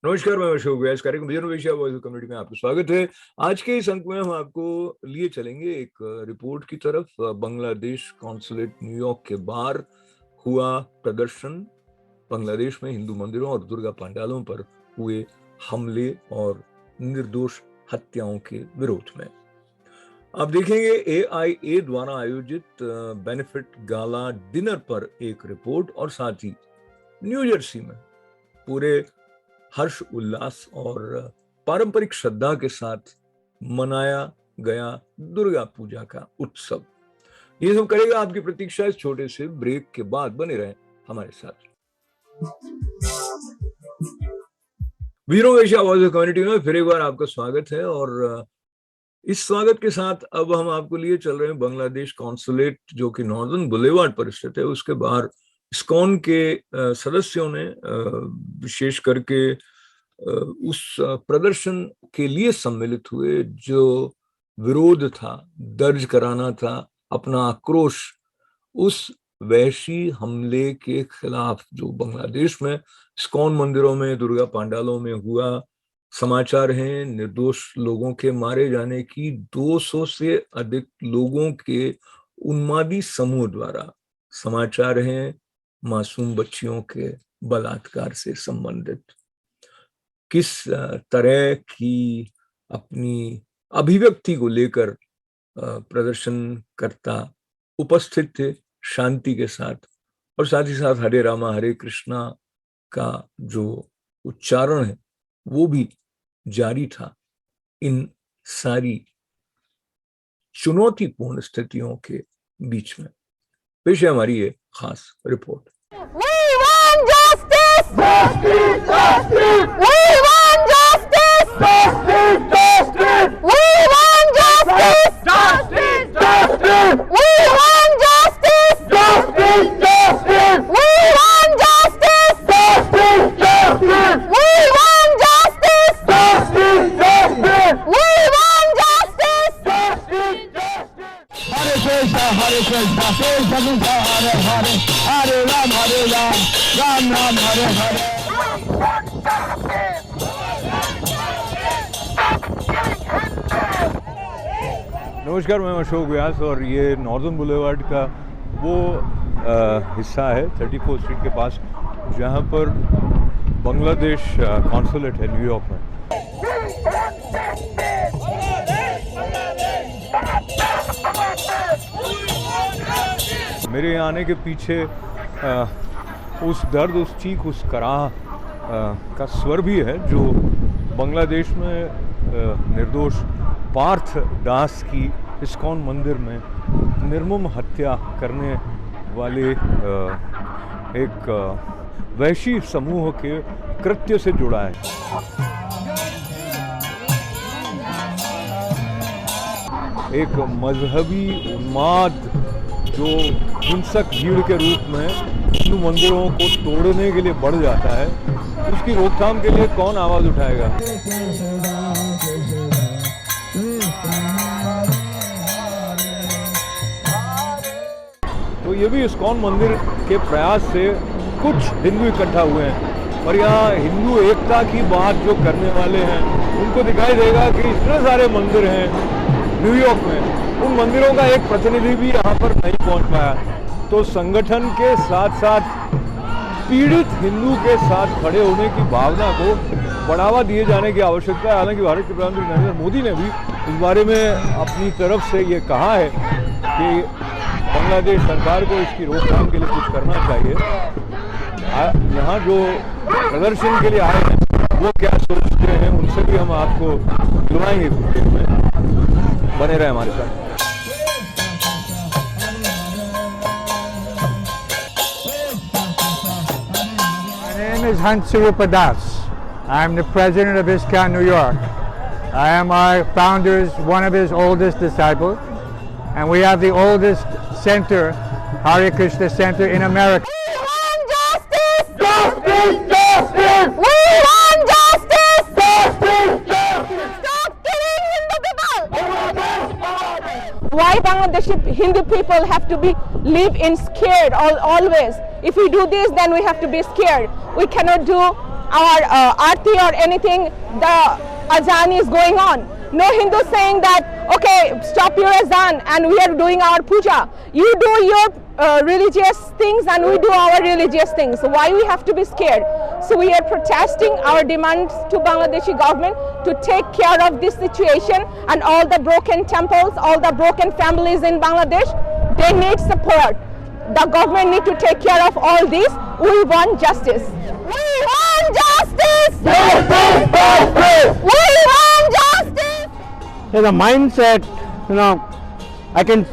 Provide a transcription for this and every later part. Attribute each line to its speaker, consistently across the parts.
Speaker 1: नमस्कार, मैं अशोक व्यास। कार्यक्रम vision Vaishya voice of community में आपका स्वागत है। आज के इस अंक में हम आपको लिए चलेंगे एक रिपोर्ट की तरफ। बांग्लादेश कॉन्सुलेट न्यूयॉर्क के बाहर हुआ प्रदर्शन, बांग्लादेश में हिंदू मंदिरों और दुर्गा पंडालों पर हुए हमले और निर्दोष हत्याओं के विरोध में। आप देखेंगे AIA द्वारा आयोजित बेनिफिट गाला डिनर पर एक रिपोर्ट, और साथ ही न्यू जर्सी में पूरे हर्ष उल्लास और पारंपरिक श्रद्धा के साथ मनाया गया दुर्गा पूजा का उत्सव। ये सब करेगा आपकी प्रतीक्षा इस छोटे से ब्रेक के बाद। बने रहें हमारे साथ। वीरों वेशिया वॉइस ऑफ कम्युनिटी में फिर एक बार आपका स्वागत है, और इस स्वागत के साथ अब हम आपको लिए चल रहे हैं बांग्लादेश कॉन्सुलेट, जो कि नॉर्दर्न बुलेवार्ड पर स्थित है। उसके बाहर इस्कॉन के सदस्यों ने विशेष करके उस प्रदर्शन के लिए सम्मिलित हुए जो विरोध था, दर्ज कराना था अपना आक्रोश उस वैशी हमले के खिलाफ जो बांग्लादेश में इस्कॉन मंदिरों में, दुर्गा पंडालों में हुआ। समाचार हैं निर्दोष लोगों के मारे जाने की, 200 से अधिक लोगों के उन्मादी समूह द्वारा। समाचार हैं मासूम बच्चियों के बलात्कार से संबंधित। किस तरह की अपनी अभिव्यक्ति को लेकर प्रदर्शनकर्ता उपस्थित थे शांति के साथ, और साथ ही साथ हरे रामा हरे कृष्णा का जो उच्चारण है वो भी जारी था। इन सारी चुनौतीपूर्ण स्थितियों के बीच में पेश है हमारी ये खास report.
Speaker 2: We want justice! Justice! Justice! We want justice! Justice! Justice! We want justice! Justice! Justice! We want justice! Justice! Justice! We want justice! Justice! Justice! We want justice! Justice! Justice! We want justice! Justice! Justice! Hare Krishna, Hare Krishna, Krishna Krishna, Hare Hare, Hare Ram, Ram Ram, Hare Hare.
Speaker 1: नमस्कार, मैं अशोक व्यास, और ये northern boulevard का वो हिस्सा है 34 street के पास जहाँ पर बांग्लादेश कॉन्सुलेट है न्यूयॉर्क में। मेरे यहाँ आने के पीछे उस दर्द, उस चीख, उस कराह का स्वर भी है जो बांग्लादेश में निर्दोष पार्थ दास की इस्कॉन मंदिर में निर्मम हत्या करने वाले एक वैशी समूह के कृत्य से जुड़ा है। एक मजहबी उन्माद जो हिंसक भीड़ के रूप में हिंदू मंदिरों को तोड़ने के लिए बढ़ जाता है, उसकी रोकथाम के लिए कौन आवाज उठाएगा? तो ये भी इस्कॉन मंदिर के प्रयास से कुछ हिंदू इकट्ठा हुए हैं, और यहाँ हिंदू एकता की बात जो करने वाले हैं उनको दिखाई देगा कि इतने सारे मंदिर हैं न्यूयॉर्क में, उन मंदिरों का एक प्रतिनिधि भी यहाँ पर नहीं पहुँच पाया। तो संगठन के साथ साथ पीड़ित हिंदू के साथ खड़े होने की भावना को बढ़ावा दिए जाने की आवश्यकता है। हालांकि भारत के प्रधानमंत्री नरेंद्र मोदी ने भी इस बारे में अपनी तरफ से ये कहा है कि बांग्लादेश सरकार को इसकी रोकथाम के लिए कुछ करना चाहिए। यहाँ जो प्रदर्शन के लिए आए हैं वो क्या सोचते हैं, उनसे भी हम आपको मिलवाएंगे कुछ देर में। बने रहे हमारे साथ।
Speaker 3: My name is Hansurupa Das. I am the president of ISKCON New York. I am our founder's, one of his oldest disciples, and we have the oldest center, Hare Krishna Center in America.
Speaker 2: We want justice! Justice! Justice! We want justice! Justice! Justice! Stop killing Hindu people! Why Bangladeshi Hindu people have to be live in scared always? If we do this, then we have to be scared. We cannot do our aarti or anything. The azan is going on. No Hindu saying that, okay, stop your azan and we are doing our puja. You do your religious things and we do our religious things. So why we have to be scared? So we are protesting our demands to Bangladeshi government to take care of this situation, and all the broken temples, all the broken families in Bangladesh, they need support. The government need to take care of all this. We want justice. We want justice! Justice! Justice! We want justice!
Speaker 4: There's a mindset, I can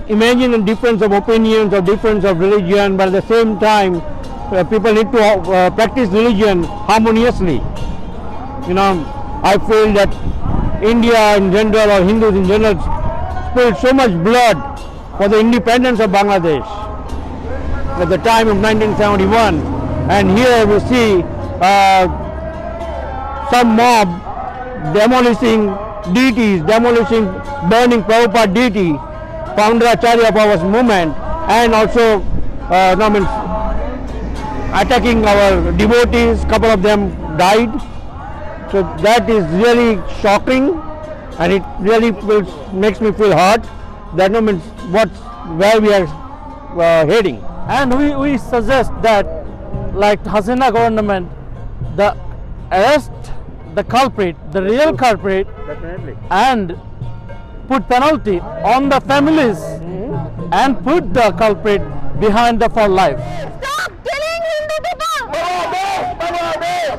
Speaker 4: imagine a difference of opinions or difference of religion, but at the same time, people need to practice religion harmoniously. I feel that India in general, or Hindus in general, spilled so much blood for the independence of Bangladesh at the time of 1971, and here we see some mob demolishing deities, burning Prabhupada deity, founder Acharya of our movement, and also attacking our devotees. Couple of them died. So that is really shocking, and it really makes me feel hurt. That means where we are heading.
Speaker 5: And we suggest that, like Hasina government, the arrest the culprit, the real culprit,
Speaker 4: Definitely.
Speaker 5: and put penalty on the families and put the culprit behind for life.
Speaker 2: Stop killing Hindu people!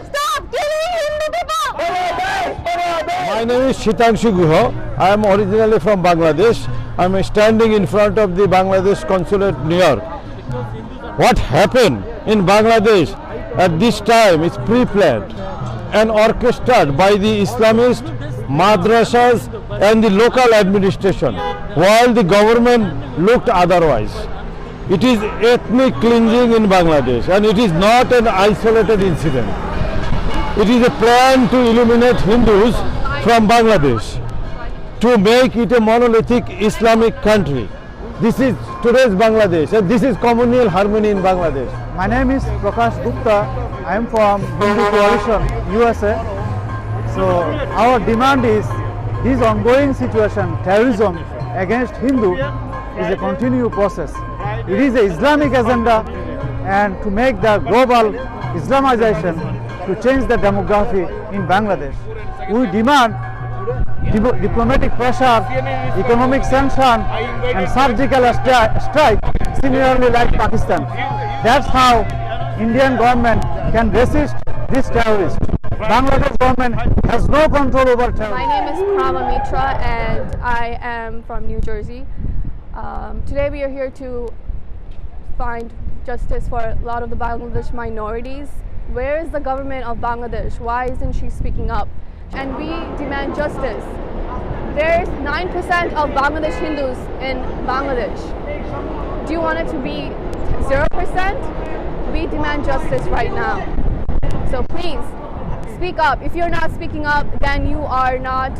Speaker 2: Stop killing Hindu people!
Speaker 6: My name is Shitanshu Guha. I am originally from Bangladesh. I am standing in front of the Bangladesh Consulate, New York. What happened in Bangladesh at this time is pre-planned and orchestrated by the Islamist madrasas and the local administration, while the government looked otherwise. It is ethnic cleansing in Bangladesh, and it is not an isolated incident. It is a plan to eliminate Hindus from Bangladesh, to make it a monolithic Islamic country. This is today's Bangladesh, and this is communal harmony in Bangladesh.
Speaker 3: My name is Prakash Gupta. I am from Hindu Coalition, USA. So our demand is this ongoing situation, terrorism against Hindu, is a continued process. It is an Islamic agenda, and to make the global Islamization, to change the demography in Bangladesh. We demand diplomatic pressure, economic sanction, and surgical strike, similarly like Pakistan. That's how Indian government can resist this terrorist. Bangladesh government has no control over terrorism.
Speaker 7: My name is Prama Mitra and I am from New Jersey. Today we are here to find justice for a lot of the Bangladesh minorities. Where is the government of Bangladesh? Why isn't she speaking up? And we demand justice. There's 9% of Bangladesh Hindus in Bangladesh. Do you want it to be 0%? We demand justice right now. So please, speak up. If you're not speaking up, then you are not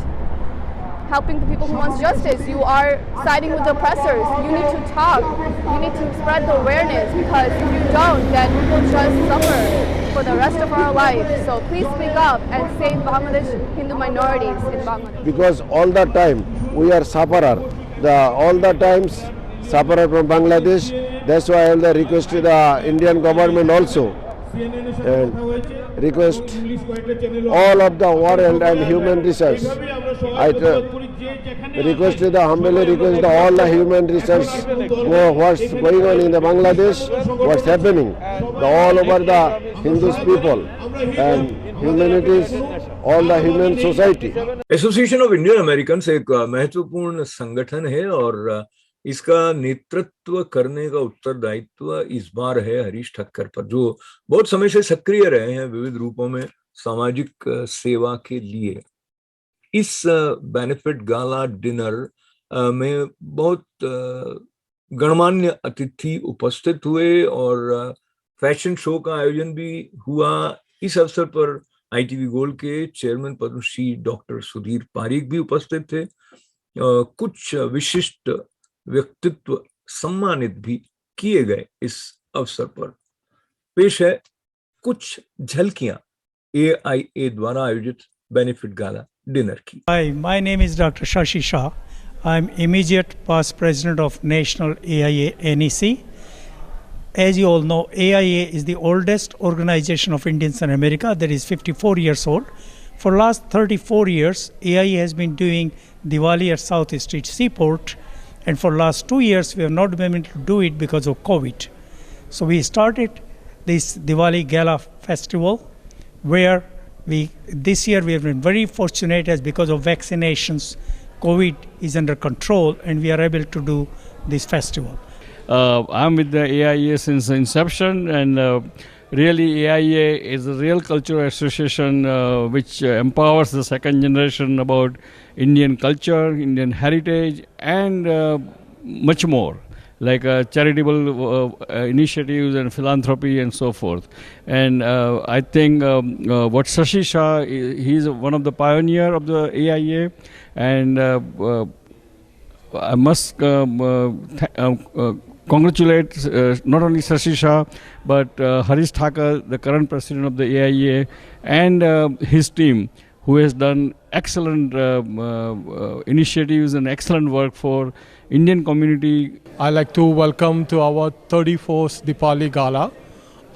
Speaker 7: helping the people who want justice. You are siding with the oppressors. You need to talk. You need to spread the awareness, because if you don't, then we will just suffer for the rest of our life. So please speak up and save Bangladesh Hindu minorities in Bangladesh.
Speaker 6: Because all the time we are sufferer. All the times sufferer from Bangladesh. That's why I will request to the Indian government also and request all of the world and human research. I humbly request all the human research what's going on in the Bangladesh, what's happening all over the Hindus people and humanities, all the human society.
Speaker 1: Association of Indian American एक महत्वपूर्ण संगठन है और इसका नेतृत्व करने का उत्तरदायित्व इस बार है हरीश ठक्कर पर, जो बहुत समय से सक्रिय रहे हैं विविध रूपों में सामाजिक सेवा के लिए। इस बेनिफिट गाला डिनर में बहुत गणमान्य अतिथि उपस्थित हुए और फैशन शो का आयोजन भी हुआ। इस अवसर पर ITV गोल्ड के चेयरमैन पद्मश्री डॉक्टर सुधीर पारीक भी उपस्थित थे। कुछ विशिष्ट व्यक्तित्व सम्मानित भी किए गए। इस अवसर पर पेश है कुछ झलकियां AIA द्वारा आयोजित बेनिफिट गाला डिनर की।
Speaker 8: Hi, my name is Dr. Shashi Shah. I'm immediate past president of National AIA NEC. As you all know, AIA is the oldest organization of Indians in America that is 54 years old. For last 34 years, AIA has been doing Diwali at Southeast Street Seaport, and for last 2 years we have not been able to do it because of COVID. So we started this Diwali Gala Festival, where this year we have been very fortunate as because of vaccinations, COVID is under control and we are able to do this festival.
Speaker 9: I'm with the AIA since the inception, and really AIA is a real cultural association which empowers the second generation about Indian culture, Indian heritage, and much more, like charitable initiatives and philanthropy and so forth. And I think what Shashi Shah, he's one of the pioneer of the AIA, and I must congratulate not only Shashi Shah but Harish Thakur, the current president of the AIA, and his team, who has done excellent initiatives and excellent work for Indian community.
Speaker 10: I'd like to welcome to our 34th Diwali Gala.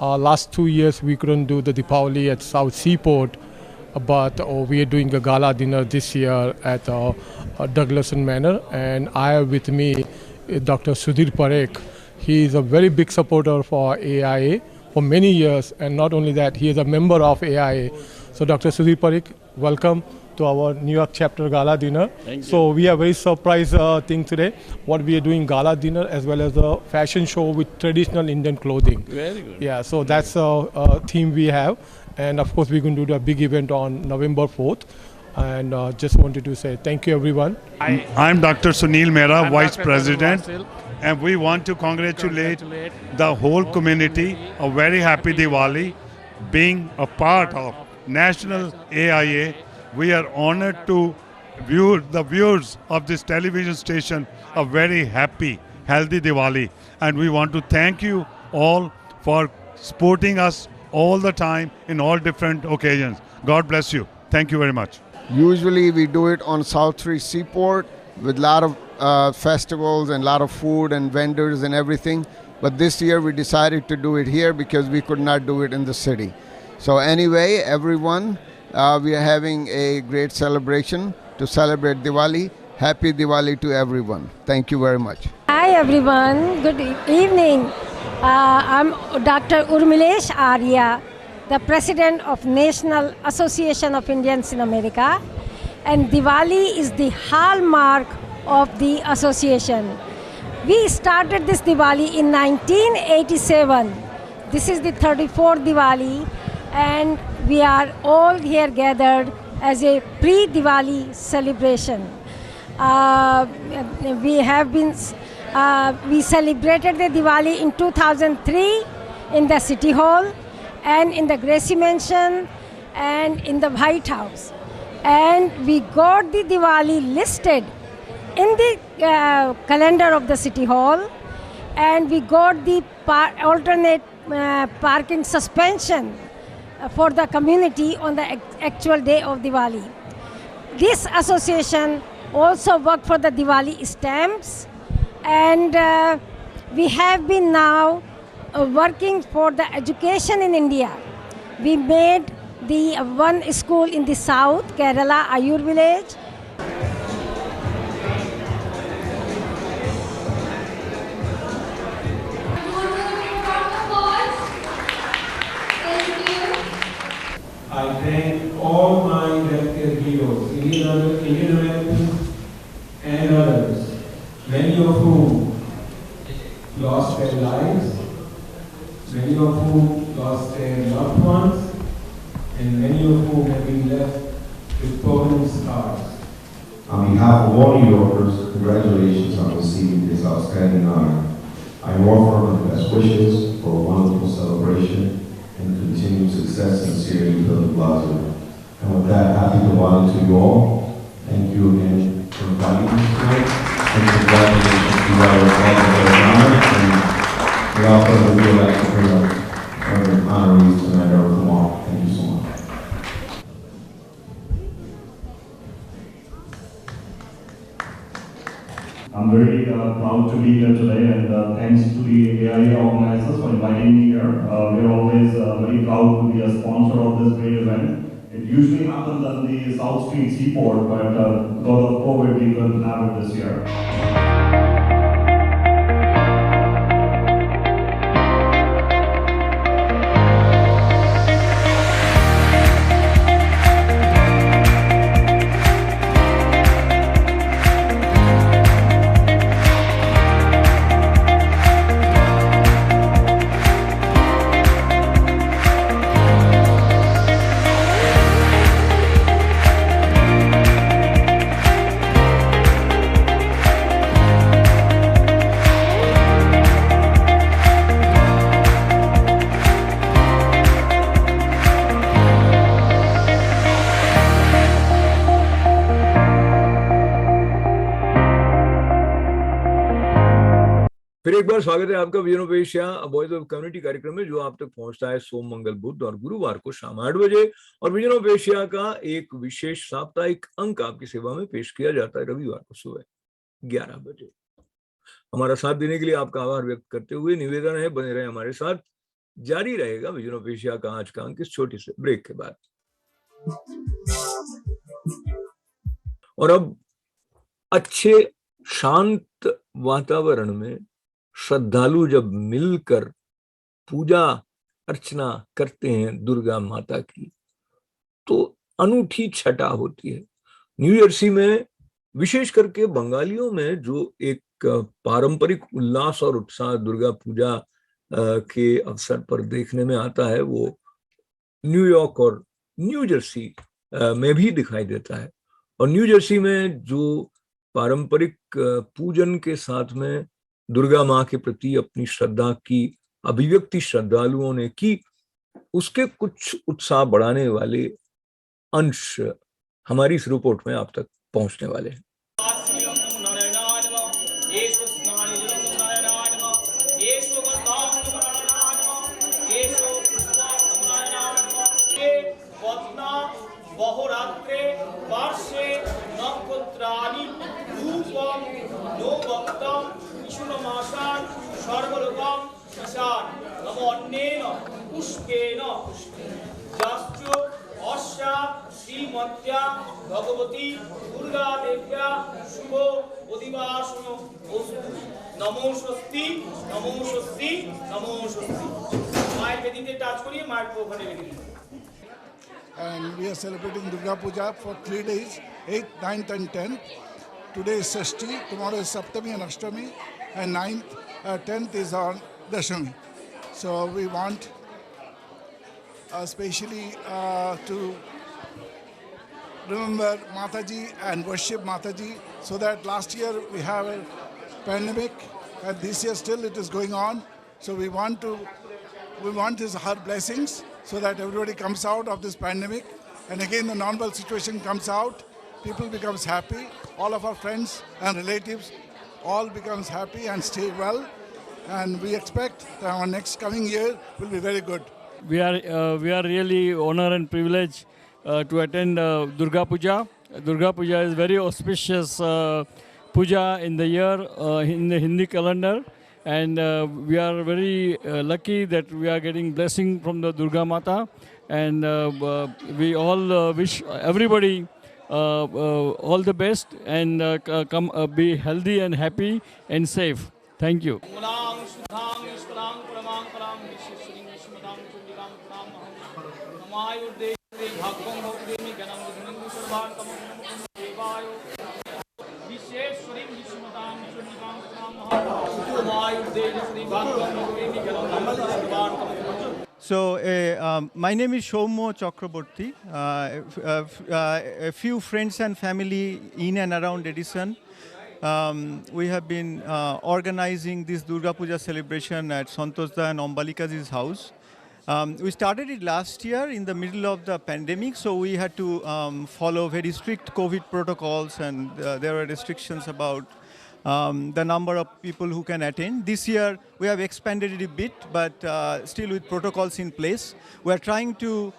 Speaker 10: Last 2 years we couldn't do the Diwali at South Seaport, but we are doing a gala dinner this year at Douglason Manor, and I have with me Dr. Sudhir Parekh. He is a very big supporter for AIA for many years, and not only that, he is a member of AIA. So Dr. Sudhir Parekh, welcome to our New York chapter gala dinner.
Speaker 9: Thank you.
Speaker 10: So we have very surprise thing today. What we are doing gala dinner as well as a fashion show with traditional Indian clothing.
Speaker 9: Very good.
Speaker 10: Yeah, so that's a theme we have, and of course we're going to do a big event on November 4th. And just wanted to say thank you everyone.
Speaker 11: I'm Dr. Sunil Mehra, Vice President, and we want to congratulate the whole community. A very happy Diwali. Being a part of National AIA, we are honored to view the viewers of this television station a very happy, healthy Diwali. And we want to thank you all for supporting us all the time in all different occasions. God bless you. Thank you very much.
Speaker 12: Usually we do it on South Street Seaport with a lot of festivals and a lot of food and vendors and everything. But this year we decided to do it here because we could not do it in the city. So anyway, everyone, we are having a great celebration to celebrate Diwali. Happy Diwali to everyone. Thank you very much.
Speaker 13: Hi everyone, good evening. I'm Dr. Urmilesh Arya, the President of National Association of Indians in America, and Diwali is the hallmark of the association. We started this Diwali in 1987. This is the 34th Diwali, and we are all here gathered as a pre-Diwali celebration. We celebrated the Diwali in 2003 in the City Hall, and in the Gracie Mansion, and in the White House. And we got the Diwali listed in the calendar of the City Hall, and we got the alternate parking suspension for the community on the actual day of Diwali. This association also worked for the Diwali stamps, and we have been now working for the education in India. We made the one school in the south, Kerala, Ayur village.
Speaker 14: I thank all my healthcare heroes, Indian Americans and others, many of whom lost their lives, many of whom lost their loved ones, and many of whom have been left with permanent scars.
Speaker 15: On behalf of all New Yorkers, congratulations on receiving this outstanding honor. I offer my best wishes for a wonderful celebration and continued success. Sincerely, Bill de Blasio. And with that, happy Diwali to you all. Thank you again for inviting me tonight. And congratulations to our honor. And without further ado, I'd like to bring up our honorees tonight, our Kumar. Thank you so much.
Speaker 16: I'm very proud to be here today, and thanks to the AIA organizers for inviting me here. We're always very proud to be a sponsor of this great event. It usually happens at the South Street Seaport, but because of COVID, we couldn't have it this year.
Speaker 1: फिर एक बार स्वागत है आपका vision of Asia voice of community कार्यक्रम में, जो आप तक पहुंचता है सोम, मंगल, बुध और गुरुवार को शाम 8 बजे। और विजन ऑफ एशिया का एक विशेष साप्ताहिक अंक आपकी सेवा में पेश किया जाता है रविवार को सुबह 11 बजे। हमारा साथ देने के लिए आपका आभार व्यक्त करते हुए निवेदन है, बने रहे हमारे साथ। जारी रहेगा विजन ऑफ एशिया का आज का अंक इस छोटी से ब्रेक के बाद। और अब अच्छे शांत वातावरण में श्रद्धालु जब मिलकर पूजा अर्चना करते हैं दुर्गा माता की, तो अनूठी छटा होती है। न्यू जर्सी में विशेष करके बंगालियों में जो एक पारंपरिक उल्लास और उत्साह दुर्गा पूजा के अवसर पर देखने में आता है, वो न्यूयॉर्क और न्यू जर्सी में भी दिखाई देता है। और न्यू जर्सी में जो पारंपरिक पूजन के साथ में दुर्गा माँ के प्रति अपनी श्रद्धा की अभिव्यक्ति श्रद्धालुओं ने की, उसके कुछ उत्साह बढ़ाने वाले अंश हमारी इस रिपोर्ट में आप तक पहुंचने वाले हैं।
Speaker 17: भगवती दुर्गा देव्या शुभ अधिवासन नमो स्वस्ति नमो स्वस्ति नमो स्वस्ति। मायर वेदिते टच करिए मायर को ओखाने রেখে দিন।
Speaker 18: And we are celebrating Durga Puja for 3 days, 8th, 9th and 10th. Today is Shashti, tomorrow is Saptami and Ashtami, and 9th, 10th is on Dashami. So we want especially to remember Mataji and worship Mataji, so that last year we have a pandemic and this year still it is going on. So we want her blessings so that everybody comes out of this pandemic, and again the normal situation comes out, people becomes happy, all of our friends and relatives all becomes happy and stay well, and we expect that our next coming year will be very good.
Speaker 9: We are really honored and privileged to attend Durga Puja. Durga Puja is very auspicious puja in the year in the Hindi calendar, and we are very lucky that we are getting blessing from the Durga Mata, and we all wish everybody all the best, and be healthy and happy and safe. Thank you.
Speaker 19: So, my name is Shaumo Chakraborty. A few friends and family in and around Edison. We have been organizing this Durga Puja celebration at Santosda and Ambalikaji's house. We started it last year in the middle of the pandemic, so we had to follow very strict COVID protocols, and there were restrictions about the number of people who can attend. This year we have expanded it a bit, but still with protocols in place. We are trying to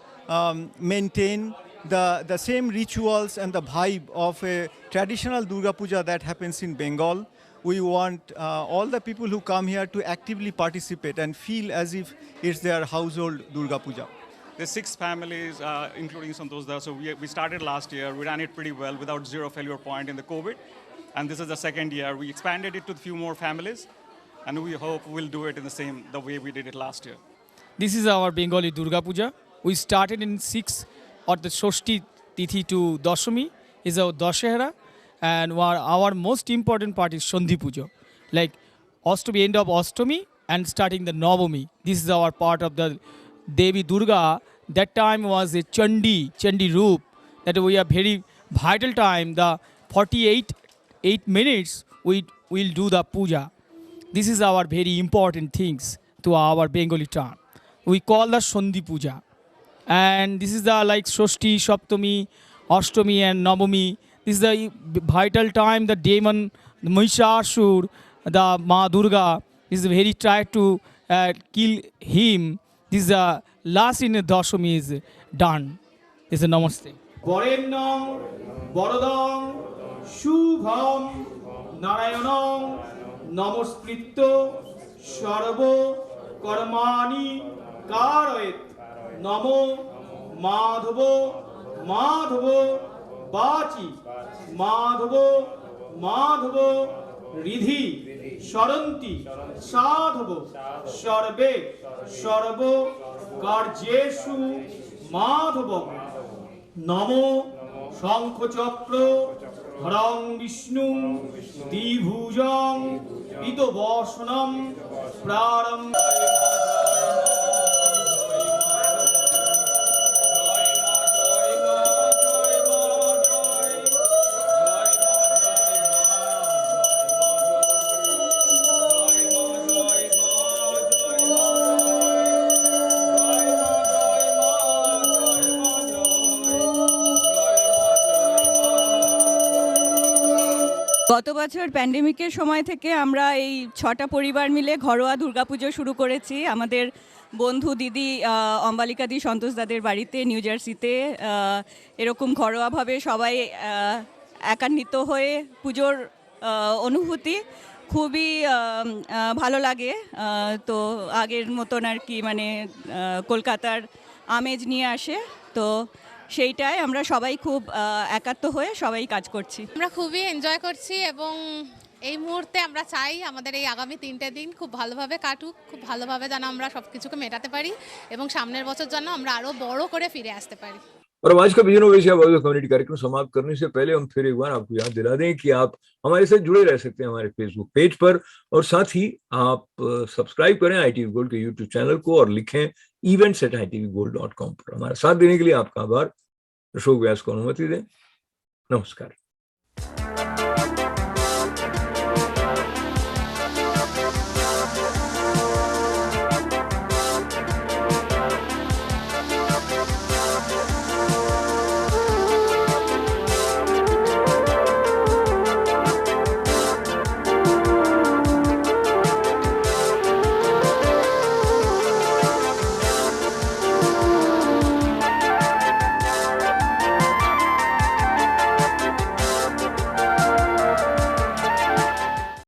Speaker 19: maintain the same rituals and the vibe of a traditional Durga Puja that happens in Bengal. We want all the people who come here to actively participate and feel as if it's their household Durga Puja.
Speaker 20: There's 6 families, including Santosda. So we started last year. We ran it pretty well without zero failure point in the COVID. And this is the second year. We expanded it to a few more families, and we hope we'll do it in the way we did it last year.
Speaker 21: This is our Bengali Durga Puja. We started in 6 or the Shoshti Tithi to Dashami is our Dashehra, and our most important part is Sandhi Puja, like Ostami, end of Ostami, and starting the Navami. This is our part of the Devi Durga. That time was a Chandi Roop. That we are very vital time. The 8 minutes we will do the puja. This is our very important things to our Bengali term. We call the Sandhi Puja. And this is the like Shoshti, Saptami, Ashtami and Navami. This is the vital time, the demon, the Mahishasur, the Ma Durga is very tried to kill him. This is the last in the Dashami is done. This is a namaste.
Speaker 17: Varenam, Varadam, Shubham, Narayanam, Namaskritto, Sarvo, Karmani, Karayet, Namo, Madhavo, Madhavo, Bachi, Madhavo, Ridhi, Sharanti, Sadhavo, Sarve, Sarvo, Karjeshu, Madhavo, Namo, Shankho Harang Vishnu, Dibhujam, Ito Vashanam, Praram.
Speaker 22: গত বছর প্যান্ডেমিকের সময় থেকে আমরা এই 6টা পরিবার মিলে ঘরোয়া দুর্গাপুজো শুরু করেছি আমাদের বন্ধু দিদি অম্বালিকাদি সন্তোষদাদের বাড়িতে নিউ জার্সিতে। এরকম ঘরোয়াভাবে সবাই একান্বিত হয়ে পুজোর অনুভূতি খুবই ভালো লাগে। তো আগের মতন আর কি মানে কলকাতার আমেজ নিয়ে আসে, তো সেইটাই আমরা সবাই খুব একাত্ম হয়ে সবাই কাজ করছি।
Speaker 23: আমরা খুবই এনজয় করছি এবং এই মুহূর্তে আমরা চাই আমাদের এই আগামী 3টে দিন খুব ভালোভাবে কাটুক, খুব ভালোভাবে যেন আমরা সব কিছুকে মেটাতে পারি এবং সামনের বছর যেন আমরা আরো বড় করে ফিরে আসতে পারি।
Speaker 1: और आज का बिजनेस एशिया कम्युनिटी कार्यक्रम समाप्त करने से पहले हम फिर एक बार आपको याद दिला दें कि आप हमारे साथ जुड़े रह सकते हैं हमारे फेसबुक पेज पर, और साथ ही आप सब्सक्राइब करें ITV गोल्ड के यूट्यूब चैनल को और लिखें events@itvgold.com पर। हमारा साथ देने के लिए आपका आभार। अशोक व्यास को अनुमति दें। नमस्कार।